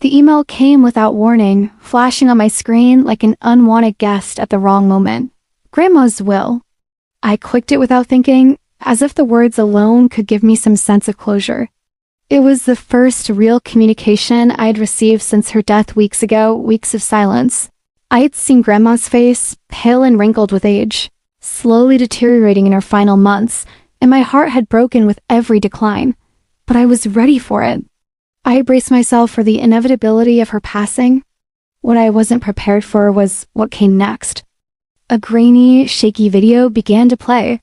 The email came without warning, flashing on my screen like an unwanted guest at the wrong moment. Grandma's will. I clicked it without thinking, as if the words alone could give me some sense of closure. It was the first real communication I'd received since her death weeks ago, weeks of silence. I had seen Grandma's face, pale and wrinkled with age, slowly deteriorating in her final months, and my heart had broken with every decline. But I was ready for it. I braced myself for the inevitability of her passing. What I wasn't prepared for was what came next. A grainy, shaky video began to play.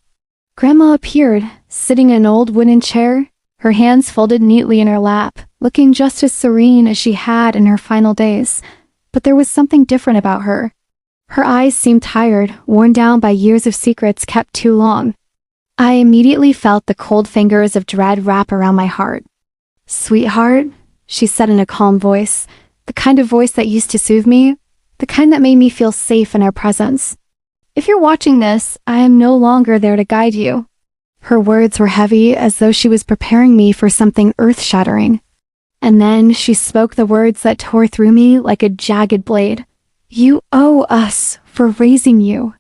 Grandma appeared, sitting in an old wooden chair, her hands folded neatly in her lap, looking just as serene as she had in her final days. But there was something different about her. Her eyes seemed tired, worn down by years of secrets kept too long. I immediately felt the cold fingers of dread wrap around my heart. "Sweetheart," she said in a calm voice, the kind of voice that used to soothe me, the kind that made me feel safe in her presence. "If you're watching this, I am no longer there to guide you." Her words were heavy, as though she was preparing me for something earth-shattering. And then she spoke the words that tore through me like a jagged blade. "You owe us for raising you."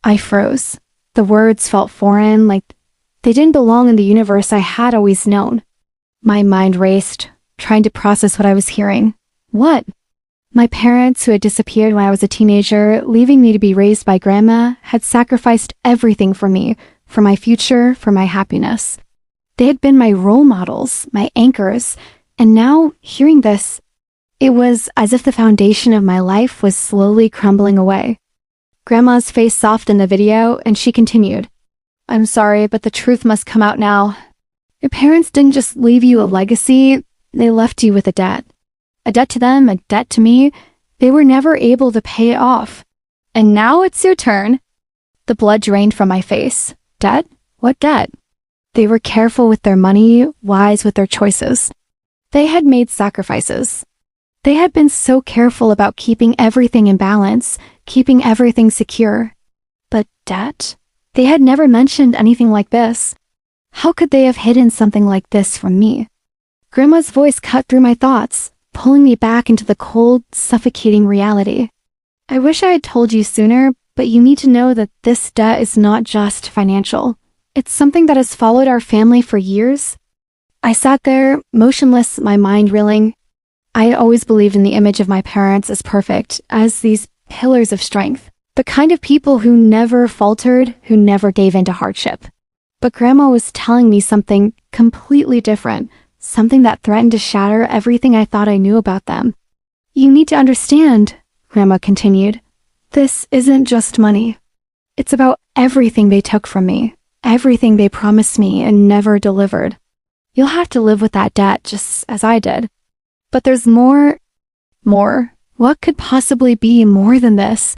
I froze. The words felt foreign, like they didn't belong in the universe I had always known. My mind raced, trying to process what I was hearing. What? My parents, who had disappeared when I was a teenager, leaving me to be raised by Grandma, had sacrificed everything for me, for my future, for my happiness. They had been my role models, my anchors, and now, hearing this, it was as if the foundation of my life was slowly crumbling away. Grandma's face softened in the video, and she continued, "I'm sorry, but the truth must come out now. Your parents didn't just leave you a legacy, they left you with a debt. A debt to them, a debt to me. They were never able to pay it off. And now it's your turn." The blood drained from my face. Debt? What debt? They were careful with their money, wise with their choices. They had made sacrifices. They had been so careful about keeping everything in balance, keeping everything secure. But debt? They had never mentioned anything like this. How could they have hidden something like this from me? Grandma's voice cut through my thoughts, pulling me back into the cold, suffocating reality. "I wish I had told you sooner, but you need to know that this debt is not just financial. It's something that has followed our family for years." I sat there, motionless, my mind reeling. I had always believed in the image of my parents as perfect, as these pillars of strength, the kind of people who never faltered, who never gave in to hardship. But Grandma was telling me something completely different, something that threatened to shatter everything I thought I knew about them. "You need to understand," Grandma continued, "this isn't just money. It's about everything they took from me, everything they promised me and never delivered. You'll have to live with that debt just as I did. But there's more. More? What could possibly be more than this?"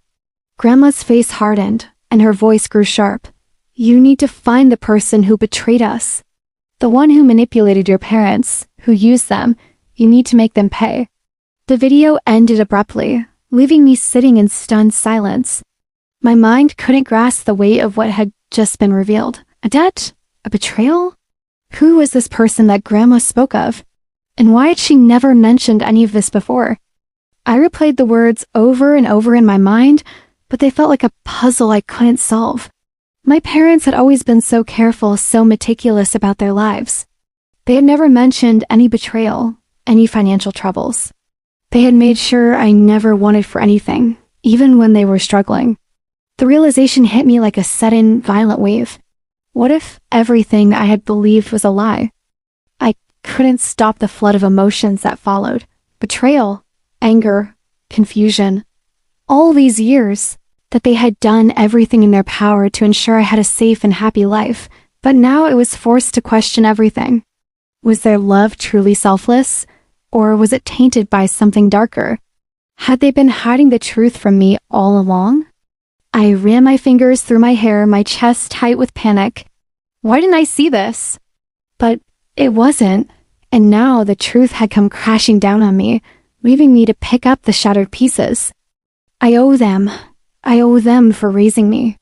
Grandma's face hardened, and her voice grew sharp. "You need to find the person who betrayed us. The one who manipulated your parents, who used them. You need to make them pay." The video ended abruptly, leaving me sitting in stunned silence. My mind couldn't grasp the weight of what had just been revealed. A debt? A betrayal? Who was this person that Grandma spoke of? And why had she never mentioned any of this before? I replayed the words over and over in my mind, but they felt like a puzzle I couldn't solve. My parents had always been so careful, so meticulous about their lives. They had never mentioned any betrayal, any financial troubles. They had made sure I never wanted for anything, even when they were struggling. The realization hit me like a sudden, violent wave. What if everything I had believed was a lie? I couldn't stop the flood of emotions that followed. Betrayal, anger, confusion. All these years that they had done everything in their power to ensure I had a safe and happy life, but now it was forced to question everything. Was their love truly selfless, or was it tainted by something darker? Had they been hiding the truth from me all along? I ran my fingers through my hair, my chest tight with panic. Why didn't I see this? But it wasn't, and now the truth had come crashing down on me, leaving me to pick up the shattered pieces. I owe them for raising me.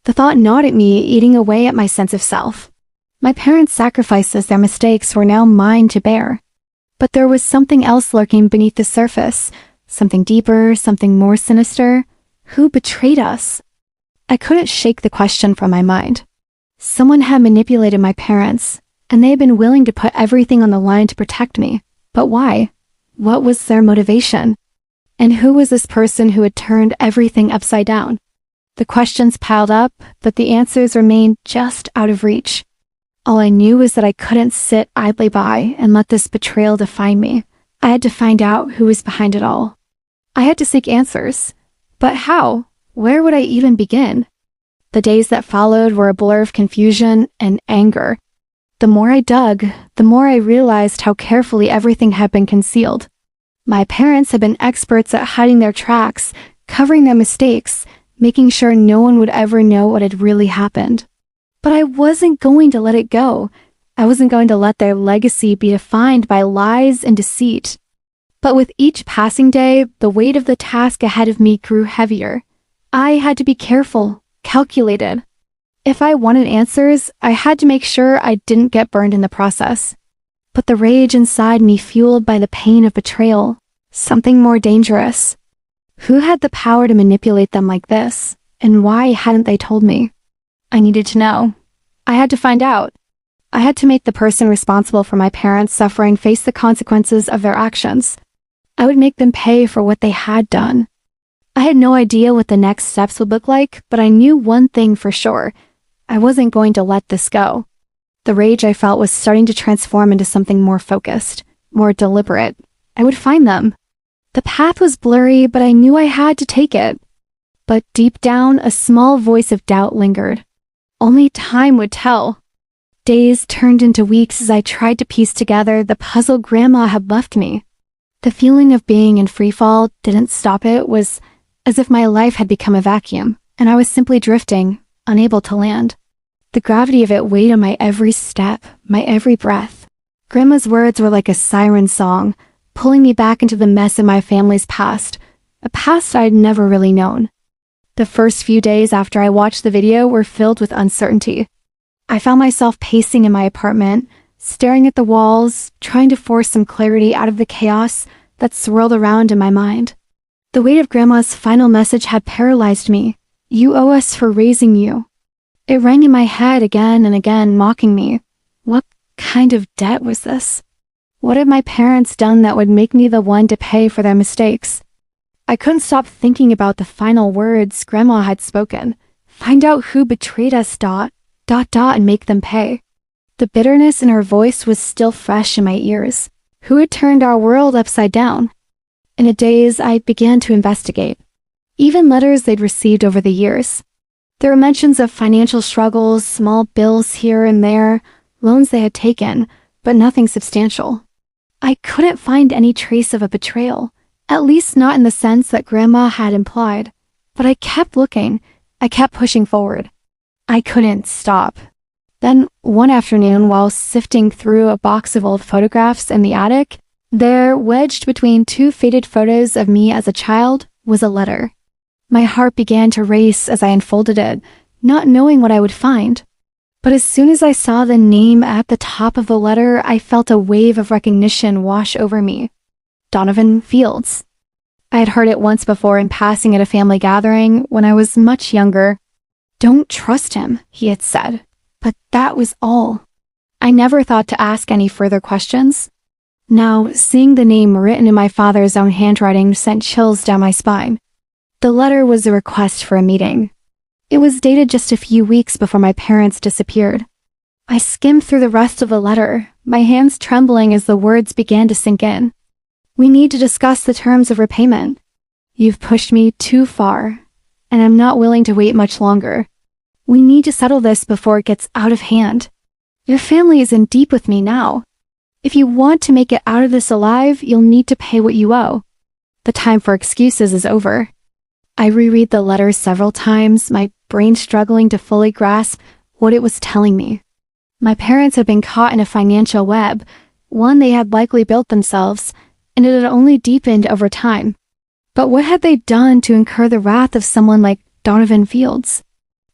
The thought gnawed at me, eating away at my sense of self. My parents' sacrifices, their mistakes, were now mine to bear. But there was something else lurking beneath the surface, something deeper, something more sinister. Who betrayed us? I couldn't shake the question from my mind. Someone had manipulated my parents, and they had been willing to put everything on the line to protect me. But why? What was their motivation? And who was this person who had turned everything upside down? The questions piled up, but the answers remained just out of reach. All I knew was that I couldn't sit idly by and let this betrayal define me. I had to find out who was behind it all. I had to seek answers. But how? Where would I even begin? The days that followed were a blur of confusion and anger. The more I dug, the more I realized how carefully everything had been concealed. My parents had been experts at hiding their tracks, covering their mistakes, making sure no one would ever know what had really happened. But I wasn't going to let it go. I wasn't going to let their legacy be defined by lies and deceit. But with each passing day, the weight of the task ahead of me grew heavier. I had to be careful, calculated. If I wanted answers, I had to make sure I didn't get burned in the process. But the rage inside me fueled by the pain of betrayal, something more dangerous. Who had the power to manipulate them like this, and why hadn't they told me? I needed to know. I had to find out. I had to make the person responsible for my parents' suffering face the consequences of their actions. I would make them pay for what they had done. I had no idea what the next steps would look like, but I knew one thing for sure. I wasn't going to let this go. The rage I felt was starting to transform into something more focused, more deliberate. I would find them. The path was blurry, but I knew I had to take it. But deep down, a small voice of doubt lingered. Only time would tell. Days turned into weeks as I tried to piece together the puzzle Grandma had left me. The feeling of being in freefall didn't stop. It was as if my life had become a vacuum, and I was simply drifting, unable to land. The gravity of it weighed on my every step, my every breath. Grandma's words were like a siren song, pulling me back into the mess of my family's past, a past I'd never really known. The first few days after I watched the video were filled with uncertainty. I found myself pacing in my apartment, staring at the walls, trying to force some clarity out of the chaos that swirled around in my mind. The weight of Grandma's final message had paralyzed me. You owe us for raising you. It rang in my head again and again, mocking me. What kind of debt was this? What had my parents done that would make me the one to pay for their mistakes? I couldn't stop thinking about the final words Grandma had spoken. Find out who betrayed us, ... and make them pay. The bitterness in her voice was still fresh in my ears. Who had turned our world upside down? In a daze, I began to investigate. Even letters they'd received over the years. There were mentions of financial struggles, small bills here and there, loans they had taken, but nothing substantial. I couldn't find any trace of a betrayal, at least not in the sense that Grandma had implied. But I kept looking. I kept pushing forward. I couldn't stop. Then, one afternoon, while sifting through a box of old photographs in the attic, there, wedged between two faded photos of me as a child, was a letter. My heart began to race as I unfolded it, not knowing what I would find. But as soon as I saw the name at the top of the letter, I felt a wave of recognition wash over me. Donovan Fields. I had heard it once before in passing at a family gathering when I was much younger. Don't trust him, he had said. But that was all. I never thought to ask any further questions. Now, seeing the name written in my father's own handwriting sent chills down my spine. The letter was a request for a meeting. It was dated just a few weeks before my parents disappeared. I skimmed through the rest of the letter, my hands trembling as the words began to sink in. We need to discuss the terms of repayment. You've pushed me too far, and I'm not willing to wait much longer. We need to settle this before it gets out of hand. Your family is in deep with me now. If you want to make it out of this alive, you'll need to pay what you owe. The time for excuses is over. I reread the letter several times, my brain struggling to fully grasp what it was telling me. My parents had been caught in a financial web, one they had likely built themselves, and it had only deepened over time. But what had they done to incur the wrath of someone like Donovan Fields?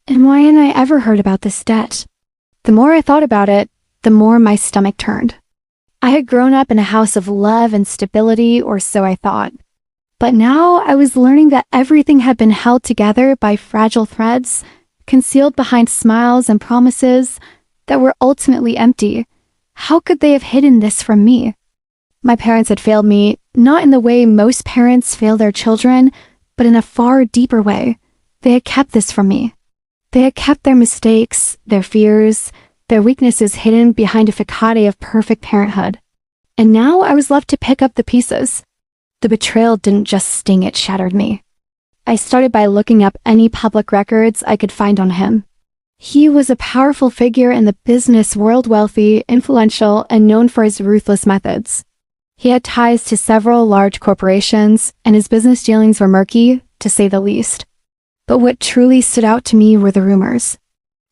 And why hadn't I ever heard about this debt? The more I thought about it, the more my stomach turned. I had grown up in a house of love and stability, or so I thought. But now I was learning that everything had been held together by fragile threads, concealed behind smiles and promises that were ultimately empty. How could they have hidden this from me? My parents had failed me, not in the way most parents fail their children, but in a far deeper way. They had kept this from me. They had kept their mistakes, their fears, their weaknesses hidden behind a facade of perfect parenthood. And now I was left to pick up the pieces. The betrayal didn't just sting, it shattered me. I started by looking up any public records I could find on him. He was a powerful figure in the business world, wealthy, influential, and known for his ruthless methods. He had ties to several large corporations, and his business dealings were murky, to say the least. But what truly stood out to me were the rumors.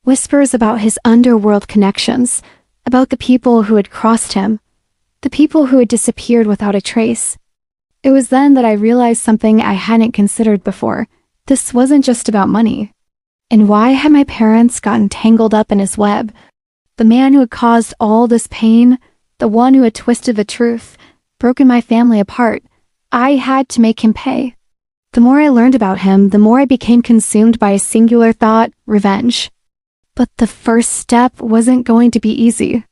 Whispers about his underworld connections, about the people who had crossed him, the people who had disappeared without a trace. It was then that I realized something I hadn't considered before. This wasn't just about money. And why had my parents gotten tangled up in his web? The man who had caused all this pain, the one who had twisted the truth, broken my family apart, I had to make him pay. The more I learned about him, the more I became consumed by a singular thought: revenge. But the first step wasn't going to be easy.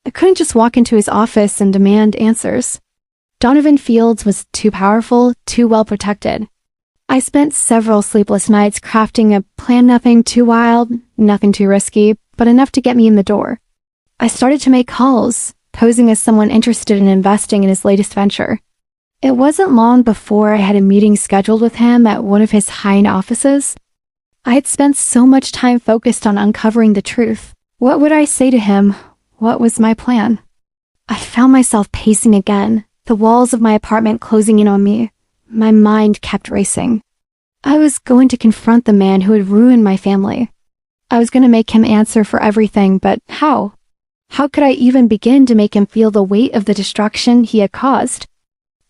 I couldn't just walk into his office and demand answers. Donovan Fields was too powerful, too well protected. I spent several sleepless nights crafting a plan, nothing too wild, nothing too risky, but enough to get me in the door. I started to make calls, posing as someone interested in investing in his latest venture. It wasn't long before I had a meeting scheduled with him at one of his high-end offices. I had spent so much time focused on uncovering the truth. What would I say to him? What was my plan? I found myself pacing again, the walls of my apartment closing in on me. My mind kept racing. I was going to confront the man who had ruined my family. I was going to make him answer for everything, but how? How could I even begin to make him feel the weight of the destruction he had caused?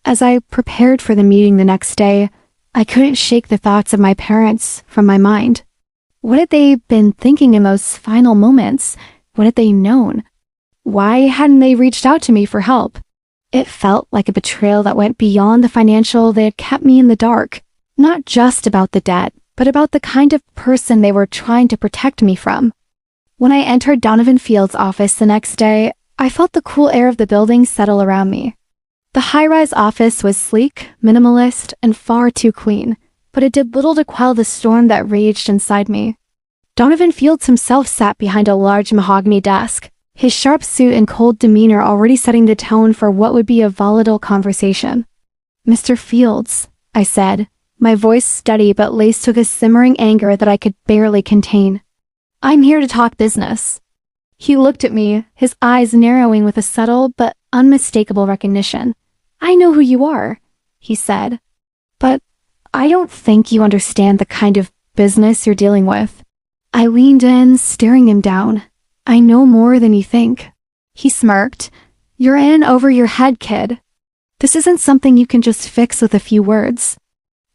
As I prepared for the meeting the next day, I couldn't shake the thoughts of my parents from my mind. What had they been thinking in those final moments? What had they known? Why hadn't they reached out to me for help? It felt like a betrayal that went beyond the financial. They had kept me in the dark, not just about the debt, but about the kind of person they were trying to protect me from. When I entered Donovan Fields' office the next day, I felt the cool air of the building settle around me. The high-rise office was sleek, minimalist, and far too clean, but it did little to quell the storm that raged inside me. Donovan Fields himself sat behind a large mahogany desk, his sharp suit and cold demeanor already setting the tone for what would be a volatile conversation. "Mr. Fields," I said, my voice steady but laced with a simmering anger that I could barely contain. "I'm here to talk business." He looked at me, his eyes narrowing with a subtle but unmistakable recognition. "I know who you are," he said, "but I don't think you understand the kind of business you're dealing with." I leaned in, staring him down. "I know more than you think." He smirked. "You're in over your head, kid. This isn't something you can just fix with a few words."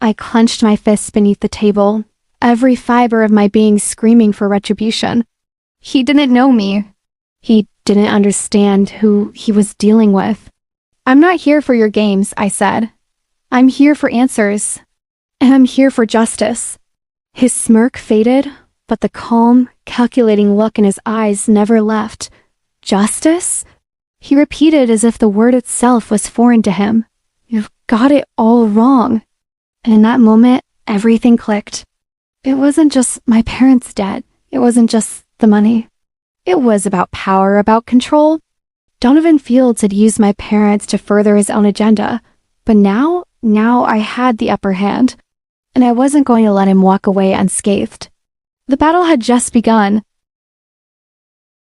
I clenched my fists beneath the table, every fiber of my being screaming for retribution. He didn't know me. He didn't understand who he was dealing with. "I'm not here for your games," I said. "I'm here for answers. And I'm here for justice." His smirk faded, but the calm, calculating look in his eyes never left. "Justice?" He repeated as if the word itself was foreign to him. "You've got it all wrong." And in that moment, everything clicked. It wasn't just my parents' debt. It wasn't just the money. It was about power, about control. Donovan Fields had used my parents to further his own agenda, but now I had the upper hand, and I wasn't going to let him walk away unscathed. The battle had just begun,